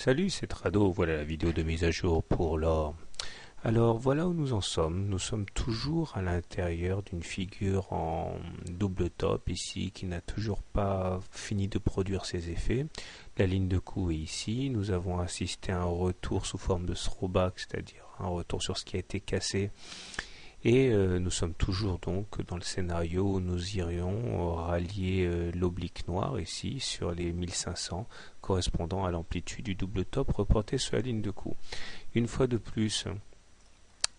Salut, c'est Trado, voilà la vidéo de mise à jour pour l'or. Alors voilà où nous en sommes. Nous sommes toujours à l'intérieur d'une figure en double top ici qui n'a toujours pas fini de produire ses effets. La ligne de coup est ici. Nous avons assisté à un retour sous forme de throwback, c'est-à-dire un retour sur ce qui a été cassé. Et nous sommes toujours donc dans le scénario où nous irions rallier l'oblique noir ici sur les 1500 correspondant à l'amplitude du double top reporté sur la ligne de coup. Une fois de plus,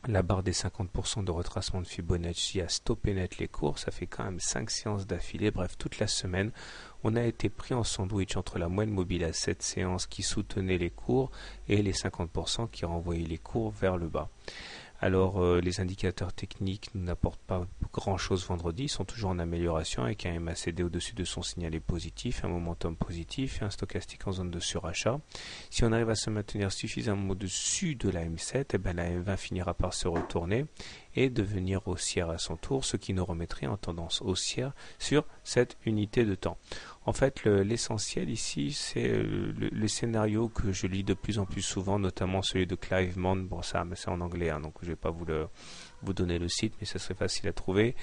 la barre des 50% de retracement de Fibonacci a stoppé net les cours, ça fait quand même 5 séances d'affilée, bref toute la semaine on a été pris en sandwich entre la moyenne mobile à 7 séances qui soutenait les cours et les 50% qui renvoyaient les cours vers le bas. Alors les indicateurs techniques n'apportent pas grand chose vendredi, ils sont toujours en amélioration avec un MACD au-dessus de son signalé positif, un momentum positif et un stochastique en zone de surachat. Si on arrive à se maintenir suffisamment au-dessus de la M7, eh ben la M20 finira par se retourner et devenir haussière à son tour, ce qui nous remettrait en tendance haussière sur cette unité de temps. En fait, l'essentiel ici, c'est le scénario que je lis de plus en plus souvent, notamment celui de Clive Mond. Bon, ça, mais c'est en anglais, hein, donc je vais pas vous donner le site, mais ça serait facile à trouver.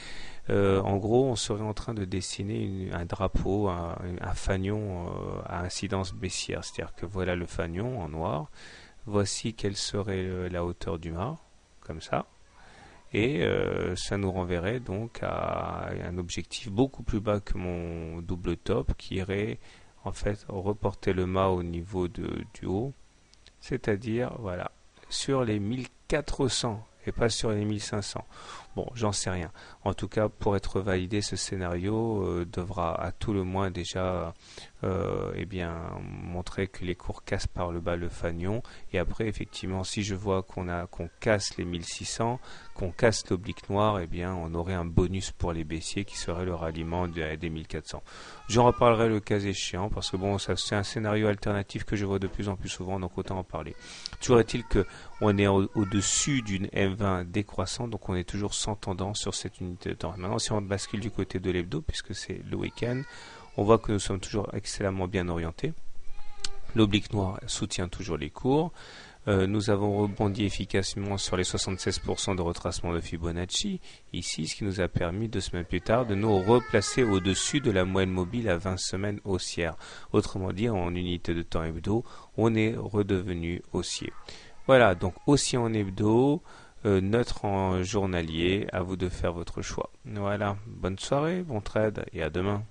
En gros, on serait en train de dessiner un drapeau, un fanion à incidence baissière. C'est-à-dire que voilà le fanion en noir. Voici quelle serait la hauteur du mât, comme ça. Et ça nous renverrait donc à un objectif beaucoup plus bas que mon double top qui irait en fait reporter le mât au niveau du haut, c'est-à-dire voilà sur les 1400 et pas sur les 1500. Bon, j'en sais rien. En tout cas, pour être validé, ce scénario devra à tout le moins déjà montrer que les cours cassent par le bas le fanion. Et après, effectivement, si je vois qu'on casse les 1600, qu'on casse l'oblique noir, eh bien, on aurait un bonus pour les baissiers qui serait le ralliement des 1400. J'en reparlerai le cas échéant parce que bon, ça c'est un scénario alternatif que je vois de plus en plus souvent, donc autant en parler. Toujours est-il que on est au-dessus d'une M20 décroissante, donc on est toujours sans tendance sur cette unité de temps. Maintenant, si on bascule du côté de l'hebdo, puisque c'est le week-end, on voit que nous sommes toujours excellemment bien orientés. L'oblique noir soutient toujours les cours. Nous avons rebondi efficacement sur les 76% de retracement de Fibonacci, ici, ce qui nous a permis 2 semaines plus tard de nous replacer au-dessus de la moyenne mobile à 20 semaines haussière. Autrement dit, en unité de temps hebdo, on est redevenu haussier. Voilà, donc haussier en hebdo, neutre en journalier, à vous de faire votre choix. Voilà, bonne soirée, bon trade et à demain.